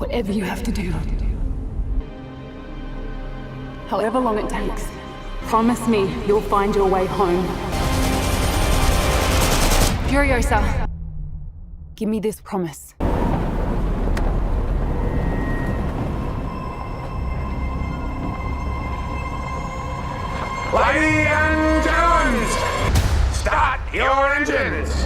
Whatever you have to do. However long it takes, promise me you'll find your way home. Furiosa, give me this promise. Ladies and gentlemen, start your engines!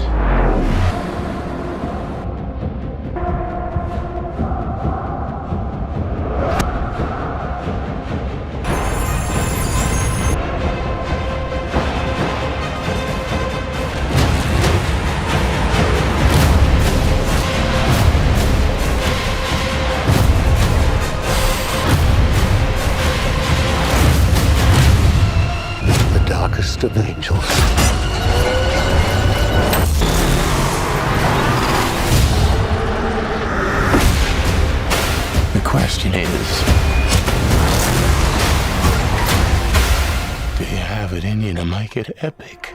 Darkest of angels. The question is, do you have it in you to make it epic?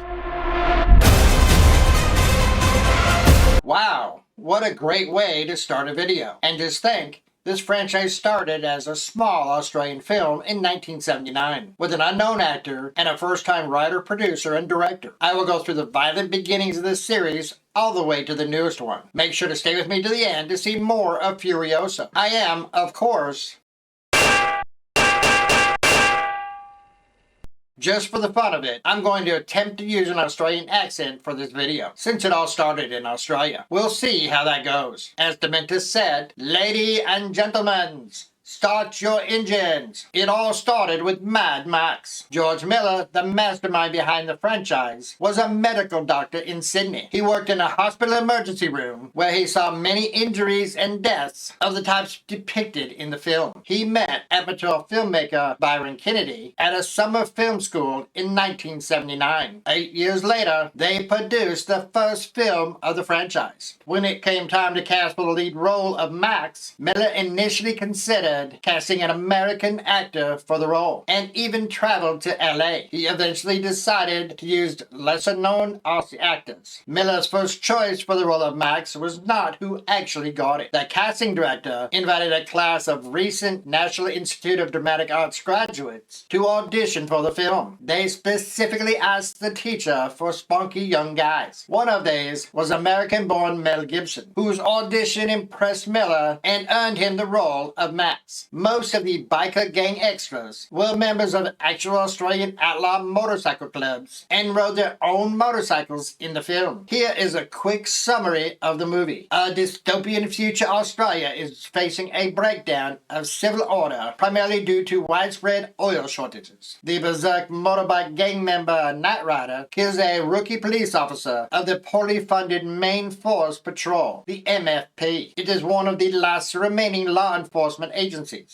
Wow, what a great way to start a video. And just think, this franchise started as a small Australian film in 1979 with an unknown actor and a first-time writer, producer, and director. I will go through the violent beginnings of this series all the way to the newest one. Make sure to stay with me to the end to see more of Furiosa. I am, of course, just for the fun of it, I'm going to attempt to use an Australian accent for this video, since it all started in Australia. We'll see how that goes. As Dementis said, ladies and gentlemen, start your engines. It all started with Mad Max. George Miller, the mastermind behind the franchise, was a medical doctor in Sydney. He worked in a hospital emergency room where he saw many injuries and deaths of the types depicted in the film. He met amateur filmmaker Byron Kennedy at a summer film school in 1979. 8 years later, they produced the first film of the franchise. When it came time to cast for the lead role of Max, Miller initially considered casting an American actor for the role, and even traveled to LA. He eventually decided to use lesser-known Aussie actors. Miller's first choice for the role of Max was not who actually got it. The casting director invited a class of recent National Institute of Dramatic Arts graduates to audition for the film. They specifically asked the teacher for spunky young guys. One of these was American-born Mel Gibson, whose audition impressed Miller and earned him the role of Max. Most of the biker gang extras were members of actual Australian outlaw motorcycle clubs and rode their own motorcycles in the film. Here is a quick summary of the movie. A dystopian future Australia is facing a breakdown of civil order, primarily due to widespread oil shortages. The berserk motorbike gang member Knight Rider kills a rookie police officer of the poorly funded Main Force Patrol, the MFP. It is one of the last remaining law enforcement agencies.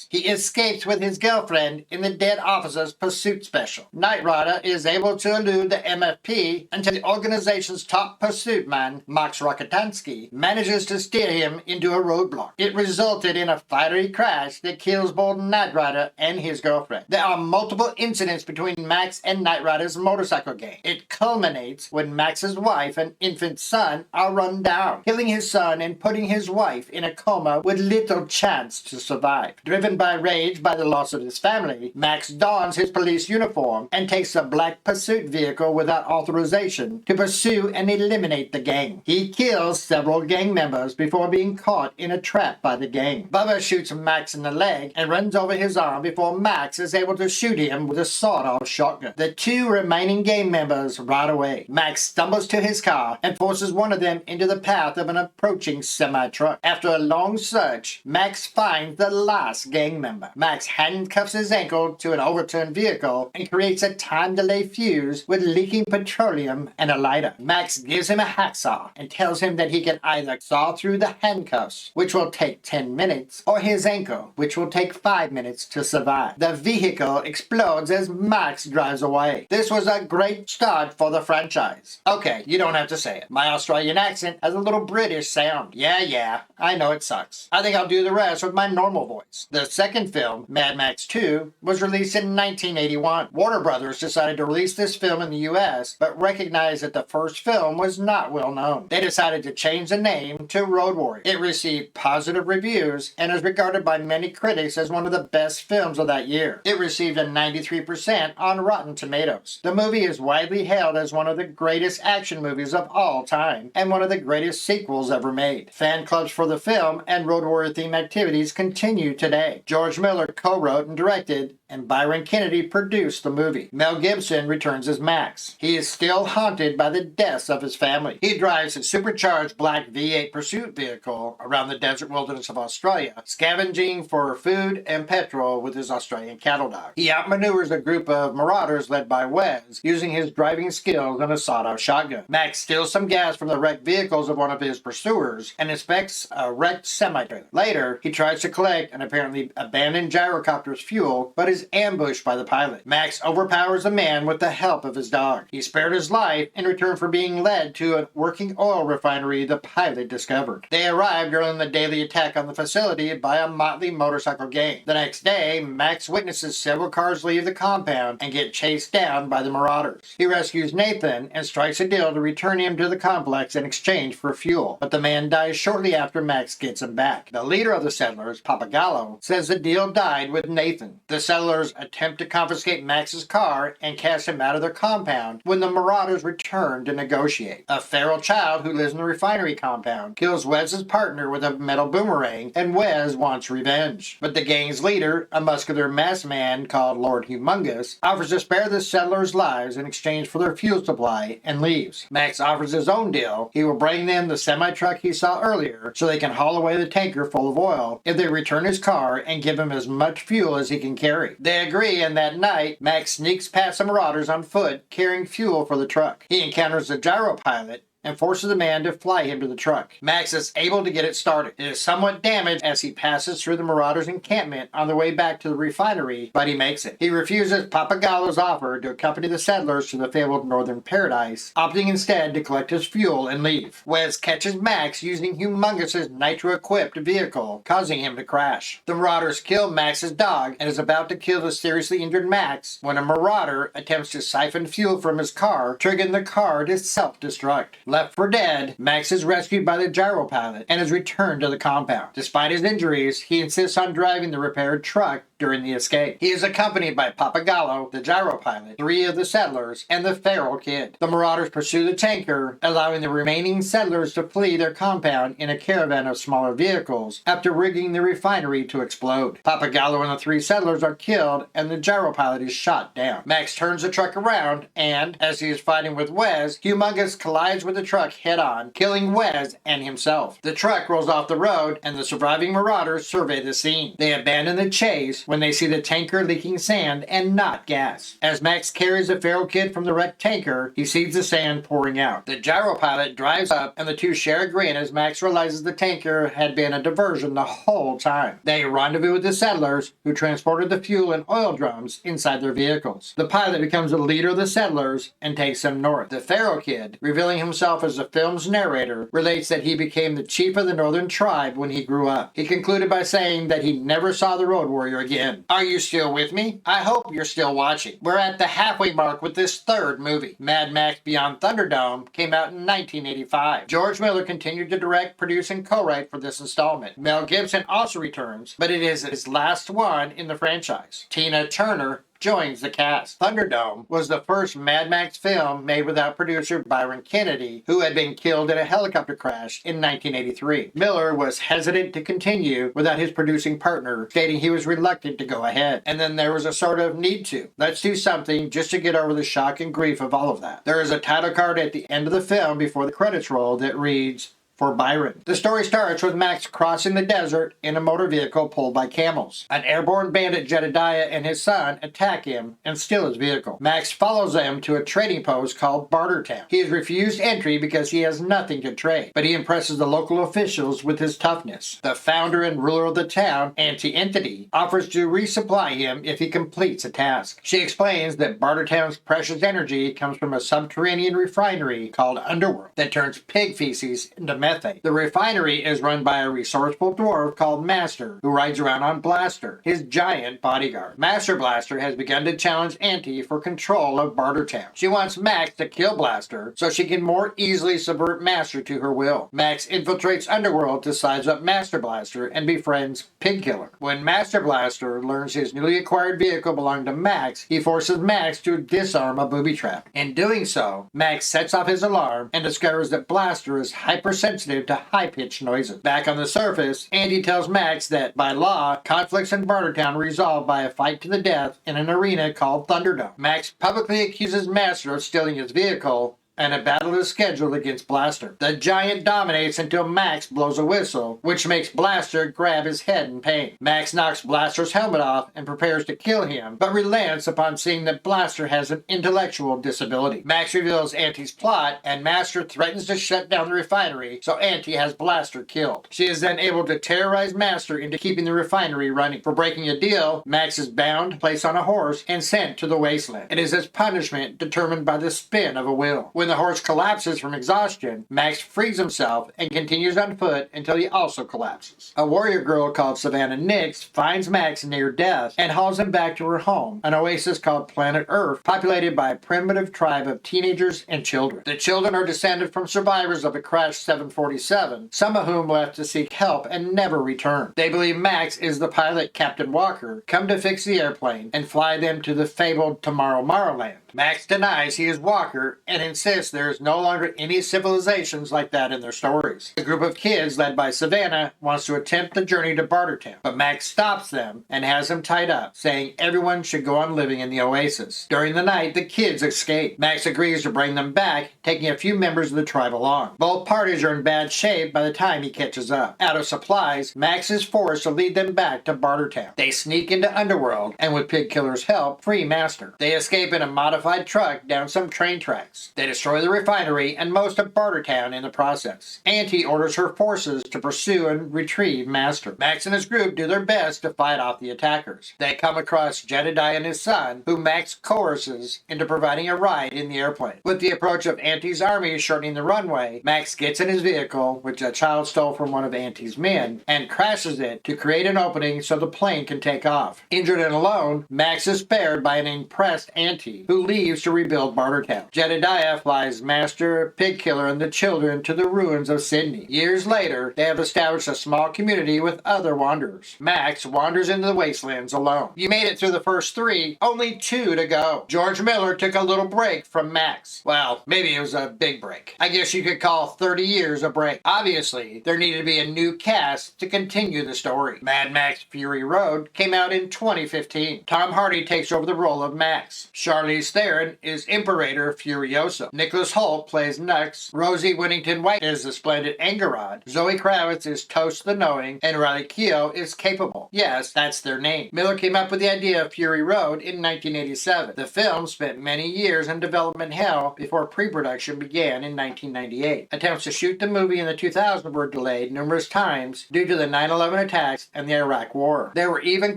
He escapes with his girlfriend in the dead officer's pursuit special. Knight Rider is able to elude the MFP until the organization's top pursuit man, Max Rockatansky, manages to steer him into a roadblock. It resulted in a fiery crash that kills both Knight Rider and his girlfriend. There are multiple incidents between Max and Knight Rider's motorcycle gang. It culminates when Max's wife and infant son are run down, killing his son and putting his wife in a coma with little chance to survive. Driven by rage by the loss of his family, Max dons his police uniform and takes a black pursuit vehicle without authorization to pursue and eliminate the gang. He kills several gang members before being caught in a trap by the gang. Bubba shoots Max in the leg and runs over his arm before Max is able to shoot him with a sawed-off shotgun. The two remaining gang members ride away. Max stumbles to his car and forces one of them into the path of an approaching semi-truck. After a long search, Max finds the last gang member. Max handcuffs his ankle to an overturned vehicle and creates a time-delay fuse with leaking petroleum and a lighter. Max gives him a hacksaw and tells him that he can either saw through the handcuffs, which will take 10 minutes, or his ankle, which will take 5 minutes to survive. The vehicle explodes as Max drives away. This was a great start for the franchise. Okay, you don't have to say it. My Australian accent has a little British sound. Yeah, I know it sucks. I think I'll do the rest with my normal voice. violence. The second film, Mad Max 2, was released in 1981. Warner Brothers decided to release this film in the US, but recognized that the first film was not well known. They decided to change the name to Road Warrior. It received positive reviews and is regarded by many critics as one of the best films of that year. It received a 93% on Rotten Tomatoes. The movie is widely hailed as one of the greatest action movies of all time and one of the greatest sequels ever made. Fan clubs for the film and Road Warrior themed activities continue today. George Miller co-wrote and directed, and Byron Kennedy produced the movie. Mel Gibson returns as Max. He is still haunted by the deaths of his family. He drives a supercharged black V8 pursuit vehicle around the desert wilderness of Australia, scavenging for food and petrol with his Australian cattle dog. He outmaneuvers a group of marauders led by Wes, using his driving skills and a sawed-off shotgun. Max steals some gas from the wrecked vehicles of one of his pursuers and inspects a wrecked semi-trailer. Later, he tries to collect an apparently abandoned gyrocopter's fuel, but is ambushed by the pilot. Max overpowers the man with the help of his dog. He spared his life in return for being led to a working oil refinery the pilot discovered. They arrived during the daily attack on the facility by a motley motorcycle gang. The next day, Max witnesses several cars leave the compound and get chased down by the marauders. He rescues Nathan and strikes a deal to return him to the complex in exchange for fuel, but the man dies shortly after Max gets him back. The leader of the settlers, Papagallo, says the deal died with Nathan. The settlers attempt to confiscate Max's car and cast him out of their compound when the marauders return to negotiate. A feral child who lives in the refinery compound kills Wes's partner with a metal boomerang, and Wes wants revenge. But the gang's leader, a muscular masked man called Lord Humongous, offers to spare the settlers' lives in exchange for their fuel supply and leaves. Max offers his own deal. He will bring them the semi-truck he saw earlier so they can haul away the tanker full of oil if they return his car and give him as much fuel as he can carry. They agree, and that night, Max sneaks past the marauders on foot carrying fuel for the truck. He encounters the gyro pilot and forces the man to fly him to the truck. Max is able to get it started. It is somewhat damaged as he passes through the marauders' encampment on the way back to the refinery, but he makes it. He refuses Papagallo's offer to accompany the settlers to the fabled Northern Paradise, opting instead to collect his fuel and leave. Wes catches Max using Humongous's nitro-equipped vehicle, causing him to crash. The marauders kill Max's dog and is about to kill the seriously injured Max when a marauder attempts to siphon fuel from his car, triggering the car to self-destruct. Left for dead, Max is rescued by the gyro pilot and is returned to the compound. Despite his injuries, he insists on driving the repaired truck during the escape. He is accompanied by Papagallo, the gyro pilot, 3 of the settlers, and the feral kid. The marauders pursue the tanker, allowing the remaining settlers to flee their compound in a caravan of smaller vehicles after rigging the refinery to explode. Papagallo and the 3 settlers are killed, and the gyro pilot is shot down. Max turns the truck around, and as he is fighting with Wes, Humongous collides with the truck head-on, killing Wes and himself. The truck rolls off the road, and the surviving marauders survey the scene. They abandon the chase when they see the tanker leaking sand and not gas. As Max carries the feral kid from the wrecked tanker, he sees the sand pouring out. The gyro pilot drives up, and the 2 share a grin as Max realizes the tanker had been a diversion the whole time. They rendezvous with the settlers, who transported the fuel and oil drums inside their vehicles. The pilot becomes the leader of the settlers and takes them north. The feral kid, revealing himself as the film's narrator, relates that he became the chief of the northern tribe when he grew up. He concluded by saying that he never saw the Road Warrior again. Are you still with me? I hope you're still watching. We're at the halfway mark with this 3rd movie. Mad Max Beyond Thunderdome came out in 1985. George Miller continued to direct, produce, and co-write for this installment. Mel Gibson also returns, but it is his last one in the franchise. Tina Turner joins the cast. Thunderdome was the first Mad Max film made without producer Byron Kennedy, who had been killed in a helicopter crash in 1983. Miller was hesitant to continue without his producing partner, stating he was reluctant to go ahead. And then there was a sort of need to. Let's do something just to get over the shock and grief of all of that. There is a title card at the end of the film before the credits roll that reads, for Byron. The story starts with Max crossing the desert in a motor vehicle pulled by camels. An airborne bandit, Jedediah, and his son attack him and steal his vehicle. Max follows them to a trading post called Bartertown. He is refused entry because he has nothing to trade, but he impresses the local officials with his toughness. The founder and ruler of the town, Anti-Entity, offers to resupply him if he completes a task. She explains that Bartertown's precious energy comes from a subterranean refinery called Underworld that turns pig feces into methane. The refinery is run by a resourceful dwarf called Master, who rides around on Blaster, his giant bodyguard. Master Blaster has begun to challenge Auntie for control of Bartertown. She wants Max to kill Blaster so she can more easily subvert Master to her will. Max infiltrates Underworld to size up Master Blaster and befriends Pigkiller. When Master Blaster learns his newly acquired vehicle belonged to Max, he forces Max to disarm a booby trap. In doing so, Max sets off his alarm and discovers that Blaster is hypersensitive to high-pitched noises. Back on the surface, Andy tells Max that, by law, conflicts in Bartertown are resolved by a fight to the death in an arena called Thunderdome. Max publicly accuses Master of stealing his vehicle, and a battle is scheduled against Blaster. The giant dominates until Max blows a whistle, which makes Blaster grab his head in pain. Max knocks Blaster's helmet off and prepares to kill him, but relents upon seeing that Blaster has an intellectual disability. Max reveals Auntie's plot, and Master threatens to shut down the refinery, so Auntie has Blaster killed. She is then able to terrorize Master into keeping the refinery running. For breaking a deal, Max is bound, placed on a horse, and sent to the wasteland. It is his punishment determined by the spin of a wheel. When the horse collapses from exhaustion, Max frees himself and continues on foot until he also collapses. A warrior girl called Savannah Nix finds Max near death and hauls him back to her home, an oasis called Planet Earth, populated by a primitive tribe of teenagers and children. The children are descended from survivors of a crashed 747, some of whom left to seek help and never returned. They believe Max is the pilot, Captain Walker, come to fix the airplane and fly them to the fabled Tomorrowland. Max denies he is Walker and insists there is no longer any civilizations like that in their stories. A group of kids led by Savannah wants to attempt the journey to Bartertown, but Max stops them and has them tied up, saying everyone should go on living in the oasis. During the night, the kids escape. Max agrees to bring them back, taking a few members of the tribe along. Both parties are in bad shape by the time he catches up. Out of supplies, Max is forced to lead them back to Bartertown. They sneak into Underworld and, with Pigkiller's help, free Master. They escape in a modified truck down some train tracks. They destroy the refinery and most of Bartertown in the process. Auntie orders her forces to pursue and retrieve Master. Max and his group do their best to fight off the attackers. They come across Jedediah and his son, who Max coerces into providing a ride in the airplane. With the approach of Auntie's army shortening the runway, Max gets in his vehicle, which a child stole from one of Auntie's men, and crashes it to create an opening so the plane can take off. Injured and alone, Max is spared by an impressed Auntie, who leaves to rebuild Bartertown. Jedediah flies Master, Pigkiller, and the children to the ruins of Sydney. Years later, they have established a small community with other wanderers. Max wanders into the wastelands alone. You made it through the first 3, only 2 to go. George Miller took a little break from Max. Well, maybe it was a big break. I guess you could call 30 years a break. Obviously, there needed to be a new cast to continue the story. Mad Max Fury Road came out in 2015. Tom Hardy takes over the role of Max. Charlize Theron is Imperator Furiosa. Nicholas Hoult plays Nux. Rosie Whittington-White is the splendid Engerod. Zoe Kravitz is Toast the Knowing. And Riley Keough is Capable. Yes, that's their name. Miller came up with the idea of Fury Road in 1987. The film spent many years in development hell before pre-production began in 1998. Attempts to shoot the movie in the 2000s were delayed numerous times due to the 9/11 attacks and the Iraq War. There were even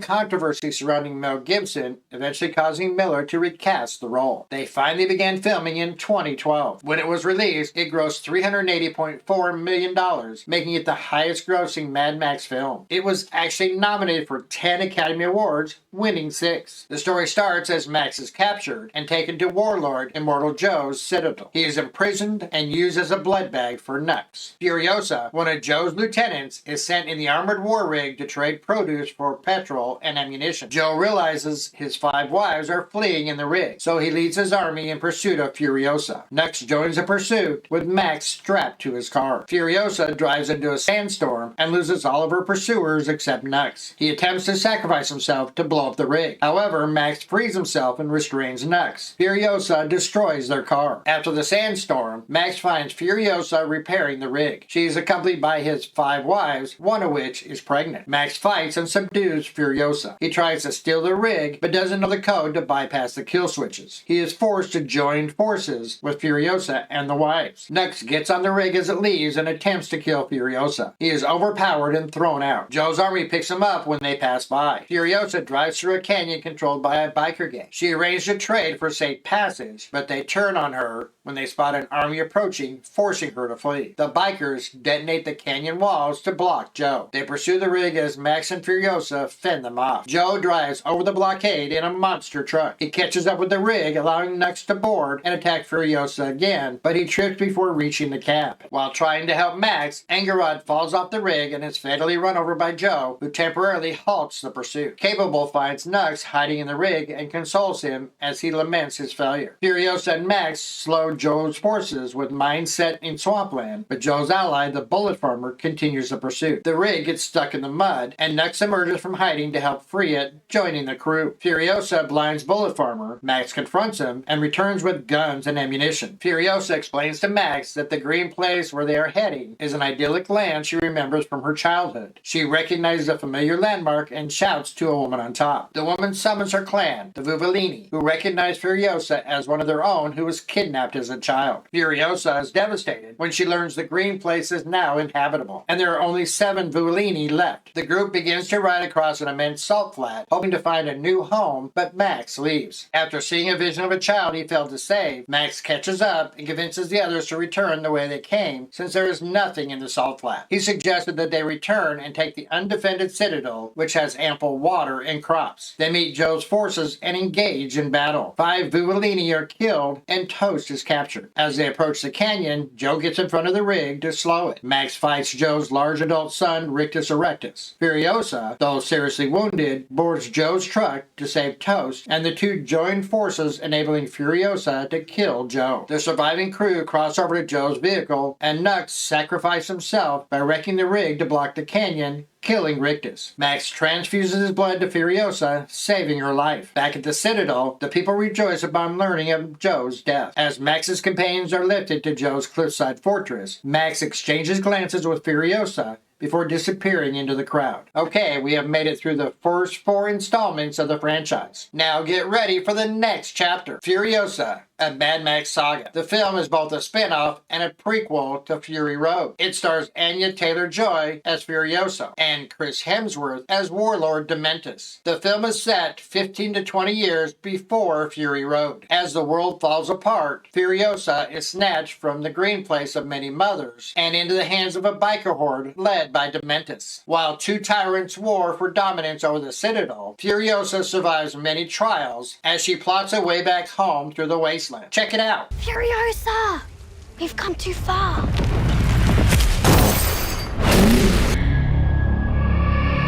controversies surrounding Mel Gibson, eventually causing Miller to recast the role. They finally began filming in 2012. When it was released, it grossed $380.4 million, making it the highest grossing Mad Max film. It was actually nominated for 10 Academy Awards, winning 6. The story starts as Max is captured and taken to Warlord Immortal Joe's citadel. He is imprisoned and used as a blood bag for Nux. Furiosa, one of Joe's lieutenants, is sent in the armored war rig to trade produce for petrol and ammunition. Joe realizes his 5 wives are fleeing in the rig, so he leads his army in pursuit of Furiosa. Nux joins the pursuit with Max strapped to his car. Furiosa drives into a sandstorm and loses all of her pursuers except Nux. He attempts to sacrifice himself to blow up the rig. However, Max frees himself and restrains Nux. Furiosa destroys their car. After the sandstorm, Max finds Furiosa repairing the rig. She is accompanied by his 5 wives, one of which is pregnant. Max fights and subdues Furiosa. He tries to steal the rig, but doesn't know the code to bypass the kill switches. forces. He is forced to join forces with Furiosa and the wives. Nux gets on the rig as it leaves and attempts to kill Furiosa. He is overpowered and thrown out. Joe's army picks him up when they pass by. Furiosa drives through a canyon controlled by a biker gang. She arranged a trade for safe passage, but they turn on her when they spot an army approaching, forcing her to flee. The bikers detonate the canyon walls to block Joe. They pursue the rig as Max and Furiosa fend them off. Joe drives over the blockade in a monster truck. He catches up with the rig, allowing Nux to board and attack Furiosa again, but he trips before reaching the cap. While trying to help Max, Angerod falls off the rig and is fatally run over by Joe, who temporarily halts the pursuit. Capable finds Nux hiding in the rig and consoles him as he laments his failure. Furiosa and Max slow Joe's forces with mines set in swampland, but Joe's ally, the bullet farmer, continues the pursuit. The rig gets stuck in the mud, and Nux emerges from hiding to help free it, joining the crew. Furiosa blinds bullet farmer, Max confronts him, and returns with guns and ammunition. Furiosa explains to Max that the green place where they are heading is an idyllic land she remembers from her childhood. She recognizes a familiar landmark and shouts to a woman on top. The woman summons her clan, the Vuvellini, who recognize Furiosa as one of their own who was kidnapped as a child. Furiosa is devastated when she learns the green place is now inhabitable, and there are only 7 Vuvellini left. The group begins to ride across an immense salt flat, hoping to find a new home, but Max leaves. After seeing a vision of a child he failed to save, Max catches up and convinces the others to return the way they came, since there is nothing in the salt flat. He suggested that they return and take the undefended citadel, which has ample water and crops. They meet Joe's forces and engage in battle. 5 Vuvellini are killed and Toast is captured. As they approach the canyon, Joe gets in front of the rig to slow it. Max fights Joe's large adult son, Rictus Erectus. Furiosa, though seriously wounded, boards Joe's truck to save Toast, and the two join forces, enabling Furiosa to kill Joe. The surviving crew cross over to Joe's vehicle, and Nux sacrifices himself by wrecking the rig to block the canyon, killing Rictus. Max transfuses his blood to Furiosa, saving her life. Back at the Citadel, the people rejoice upon learning of Joe's death. As Max's companions are lifted to Joe's cliffside fortress, Max exchanges glances with Furiosa before disappearing into the crowd. Okay, we have made it through the first 4 installments of the franchise. Now get ready for the next chapter, Furiosa, a Mad Max Saga. The film is both a spin-off and a prequel to Fury Road. It stars Anya Taylor-Joy as Furiosa and Chris Hemsworth as Warlord Dementus. The film is set 15 to 20 years before Fury Road. As the world falls apart, Furiosa is snatched from the green place of many mothers and into the hands of a biker horde led by Dementus. While 2 tyrants war for dominance over the Citadel, Furiosa survives many trials as she plots her way back home through the wasteland. Check it out. Furiosa! We've come too far.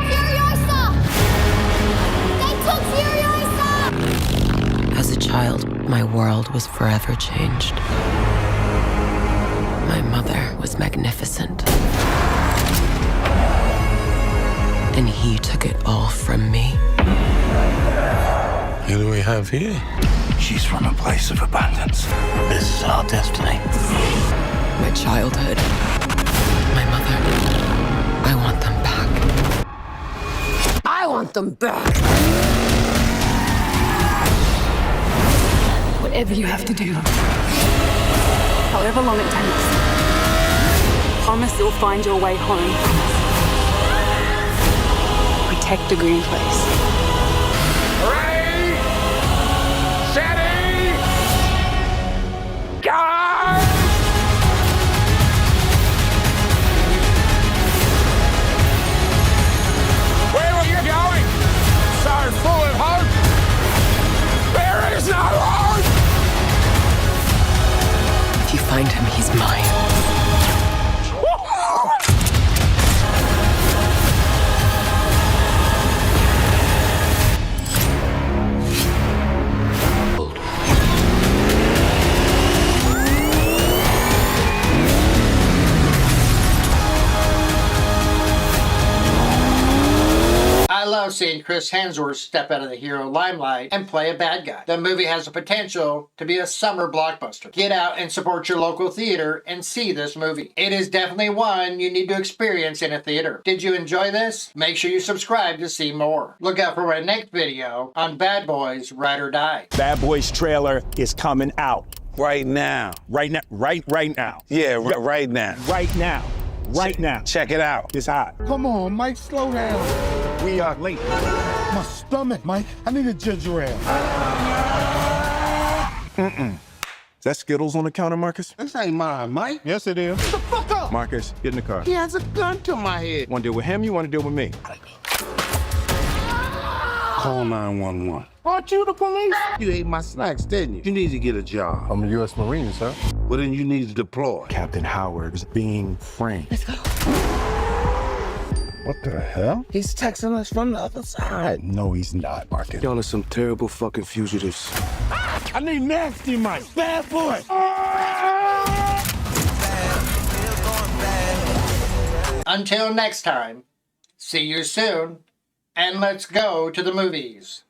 Furiosa! They took Furiosa! As a child, my world was forever changed. My mother was magnificent. And he took it all from me. Who do we have here? She's from a place of abundance. This is our destiny. My childhood. My mother. I want them back. I want them back! Whatever you have to do, however long it takes, promise you'll find your way home. Protect the green place. Ready, steady, go! Where are you going? So full of hope. There is no hope. If you find him, he's mine. love seeing Chris Hemsworth step out of the hero limelight and play a bad guy. The movie has the potential to be a summer blockbuster. Get out and support your local theater and see this movie. It is definitely one you need to experience in a theater. Did you enjoy this? Make sure you subscribe to see more. Look out for my next video on Bad Boys Ride or Die. Bad Boys trailer is coming out. Right now. Right now. Right now. Yeah, right now. Right now. Right now. Check it out. It's hot. Come on, Mike, slow down. We are late. My stomach, Mike. I need a ginger ale. Is that Skittles on the counter, Marcus? This ain't mine, Mike. Yes, it is. Shut the fuck up. Marcus, get in the car. He has a gun to my head. Want to deal with him? You want to deal with me? Call 911. Aren't you the police? You ate my snacks, didn't you? You need to get a job. I'm a U.S. Marine, sir. Well, then you need to deploy. Captain Howard is being framed. Let's go. What the hell? He's texting us from the other side. No, he's not, Marcus. Y'all are some terrible fucking fugitives. I need nasty Mike. Bad boy. Until next time, see you soon, and let's go to the movies.